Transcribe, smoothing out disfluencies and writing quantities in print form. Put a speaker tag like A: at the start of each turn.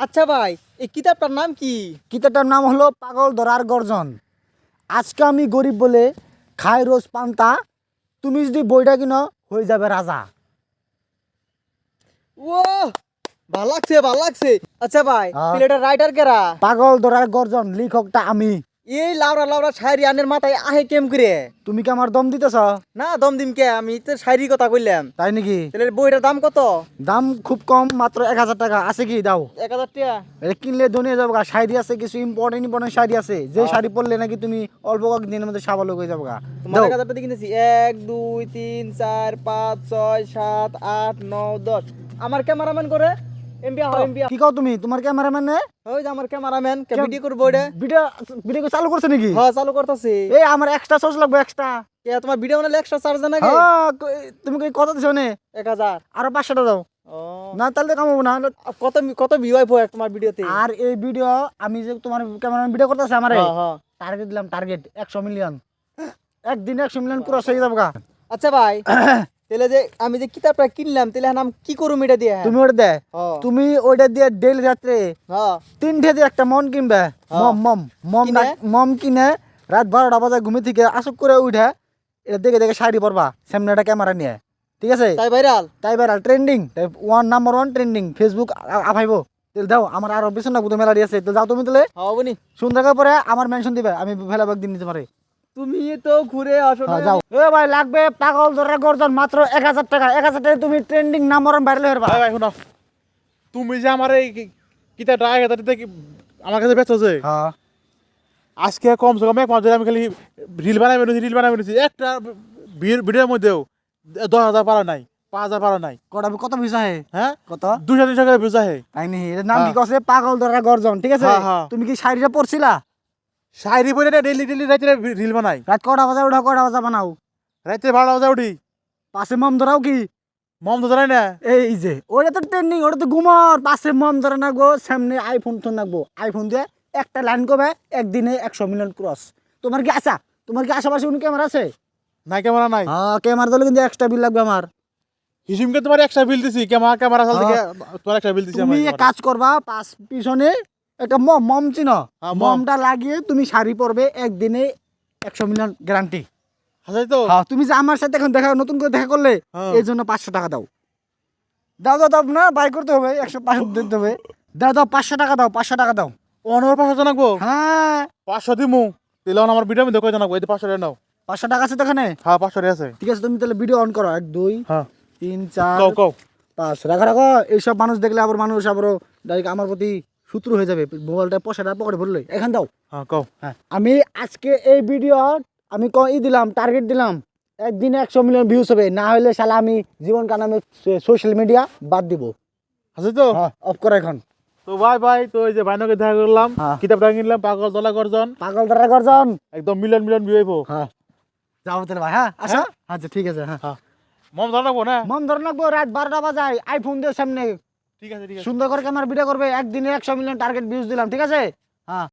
A: আচ্ছা ভাই, এই কিতাবটার নাম কি?
B: কিতাবটার নাম হলো পাগল ধরার গর্জন। আজকে আমি গরিব বলে খাই রোজ পান্তা, তুমি যদি বইটা কিনো হয়ে যাবে রাজা।
A: ও, ভাল লাগছে ভাল লাগছে। আচ্ছা ভাই,
B: হ্যাঁ।
A: প্লেটার রাইটার কেরা?
B: পাগল ধরার গর্জন লেখকটা আমি।
A: এই লাউড়া লাউড়া শায়রি আনের মাথায় আহে কেম করে?
B: তুমি কি আমার দম দিতেছ?
A: না দম দিম কে, আমি তো শায়রি কথা কইলাম।
B: তাই নাকি?
A: তাহলে বইটার দাম কত?
B: দাম খুব কম, মাত্র 1000 টাকা। আছে কি দাও?
A: 1000 টাকা।
B: এটা কিনলে দুনিয়া যাবো গা। শাড়ি আছে, কিছু ইম্পর্টেন্ট শাড়ি আছে, যে শাড়ি পরলে নাকি তুমি অল্প কয়েকদিনের মধ্যে সাবালক হয়ে যাবো গা।
A: তোমার 1000 টাকা কিনেছি। 1 2 3 4 5 6 7 8 9 10। আমার ক্যামেরাম্যান করে এমবিয়া হয় এমবিয়া।
B: কি কও তুমি? তোমার ক্যামেরাম্যান নে?
A: ওই যে আমার ক্যামেরাম্যান কে ভিডিও করব এটা।
B: ভিডিও ভিডিও চালু করছে নাকি?
A: হ্যাঁ চালু করতেছি।
B: এই আমার এক্সট্রা চার্জ লাগবে, এক্সট্রা।
A: কে তোমার ভিডিও বানালে এক্সট্রা চার্জ দেন নাকি?
B: হ্যাঁ, তুমি কি কত দিছো নে?
A: 1000।
B: আরো 500 টাকা দাও।
A: ও,
B: না তাহলে কামাবো না।
A: কত কত ভিউ আইবো তোমার ভিডিওতে?
B: আর এই ভিডিও আমি যে তোমার ক্যামেরাম্যান ভিডিও করতেছে আমারে,
A: হ্যাঁ হ্যাঁ।
B: টার্গেট দিলাম, টার্গেট 100 মিলিয়ন। একদিনে 100 মিলিয়ন ক্রস হয়ে যাবো গা।
A: আচ্ছা ভাই, তাহলে যে আমি যে কিতাবটা কিনলাম তাহলে নাম কি করুম এটা দিয়ে?
B: তুমি ওটা দে,
A: হ্যাঁ
B: তুমি ওইটা দিয়ে ডেইলি রাত্রে
A: হ্যাঁ।
B: 3টে দিয়ে একটা মন কিনবে। মম মম মম
A: কিনে?
B: মম কিনে রাত 12টা বাজে ঘুমে থেকে আসুক করে উঠে এটা দেখে দেখে শাড়ি পরবা সামনে একটা ক্যামেরা নিয়ে। ঠিক আছে?
A: তাই ভাইরাল?
B: তাই viral, trending, number 1 trending, Facebook আফাইবো। তেল দাও, আমার আরো বেশি না তো মেলারি আছে। তেল দাও তুমি, তাহলে
A: হ্যাঁ বনি।
B: সুন্দর পরে আমার মেনশন দিবে, আমি ভেলা দিন নিতে পারি।
A: তুমি তো ঘুরে আসো না।
B: হ্যাঁ যাও। এ ভাই লাগবে পাগল ধরে গর্জন, মাত্র 1000 টাকা। 1000 টাকা তুমি ট্রেন্ডিং নাম্বার 1 ভাইরাল হয়ে
C: ভাই ভাই শোনো, তুমি যে আমার এই কিতাবটা আমার কাছে ব্যস্ত আছে।
B: হ্যাঁ
C: আজকে কমসে কম 1 মাস ধরে আমি খালি রিল বানাই বেরোছি একটা ভিডিওর মধ্যেও 10,000 পারা নাই, 5,000 পারা নাই।
B: কত ভিসা হে?
C: হ্যাঁ,
B: কত?
C: 200-300 করে বুঝা হে।
B: তাই নি, এর নাম কি কছে? পাগল ধরা গর্জন। ঠিক আছে?
C: হ্যাঁ, হ্যাঁ।
B: তুমি কি শাড়িটা পরছিলা?
C: শায়রি বলে ডেলি ডেলি রাত্রে রিল বানাই।
B: রাত কটা বাজে উঠা, কটা বাজে বানাও?
C: রাত্রে 12টা বাজে উঠি।
B: পাশে মম ধরাও কি?
C: মম তো ধরাই না।
B: এই যে ওটা তো ট্রেন্ডিং, ওটা তো ঘুমর। পাশে মম ধরে নাকবো, সামনে আইফোন তো নাকবো। আইফোন দিয়ে একটা লাইন করবে, একদিনে 100 মিলিয়ন ক্রস। তোমার কি আশা? তোমার কি আশেপাশে কোনো ক্যামেরা আছে?
C: নাই, ক্যামেরা নাই।
B: হ্যাঁ, ক্যামেরা দিলে কিন্তু এক্সট্রা বিল লাগবে আমার।
C: হিসিমকে তোমার একটা বিল দিছি, ক্যামেরা চাল থেকে তোমার একটা বিল দিছি।
B: তুমি এক কাজ করবা, পিছনে একটা মম চিনো,
C: হ্যাঁ, মম।
B: মমটা লাগিয়ে তুমি শাড়ি পরবে, একদিনে 100 মিলিয়ন গ্যারান্টি।
C: হাসাই তো।
B: হ্যাঁ, তুমি যে আমার সাথে এখন নতুন করে দেখা করলে,
C: হ্যাঁ।
B: এই জন্য 500 টাকা দাও। দাও দাও দাও না, বাই করতে হবে, 100 দিতে হবে। দাও দাও, 500 টাকা দাও, 500 টাকা দাও।
C: অনর 500 জানাবো।
B: হ্যাঁ,
C: 500 দিমু। তাহলে আমার ভিডিও মধ্যে কয় জানাবো? এই 500 টাকা নাও।
B: 500 টাকা আছে তো এখানে।
C: হ্যাঁ, 500 আছে।
B: ঠিক আছে, তুমি তাহলে ভিডিও অন করো। 1 2
C: হ্যাঁ,
B: 3 4
C: কও কও।
B: 5 রাখো রাখো। এইসব মানুষ দেখলে আবার মানুষ আবারও ডাইরেক্ট আমার প্রতি শত্রু হয়ে যাবে। মোবাইলটা পয়সাটা পকেটে ভরলে এখান দাও।
C: হ্যাঁ, কও।
B: হ্যাঁ, আমি আজকে এই ভিডিও আমি দিলাম, টার্গেট দিলাম, একদিনে 100 মিলিয়ন ভিউজ হবে। না হলে শালা আমি জীবন কান আমি সোশ্যাল মিডিয়া বাদ দিব।
C: হাসাই তো।
B: হ্যাঁ, অফ করো এখন।
C: তো ভাই ভাই, তো এই যে ভাইনকে দেখা করলাম,
B: হ্যাঁ।
C: কিতাবটা কিনলাম, পাগল দলা গর্জন,
B: পাগল ধরা গর্জন।
C: একদম মিলিয়ন মিলিয়ন ভিউ আইবো।
B: হ্যাঁ, যাও তাহলে ভাই। হ্যাঁ আসো। আচ্ছা ঠিক আছে। হ্যাঁ,
C: হ্যাঁ, মম ধরাবো না।
B: মন ধরে রাখবো, রাত 12টা বাজায় আইফোন দিয়ে সামনে
C: ঠিক আছে ঠিক আছে।
B: সুন্দর করে ক্যামেরা ভিডিও করবে, একদিনে 100 মিলিয়ন টার্গেট ভিউজ দিলাম। ঠিক আছে? হ্যাঁ।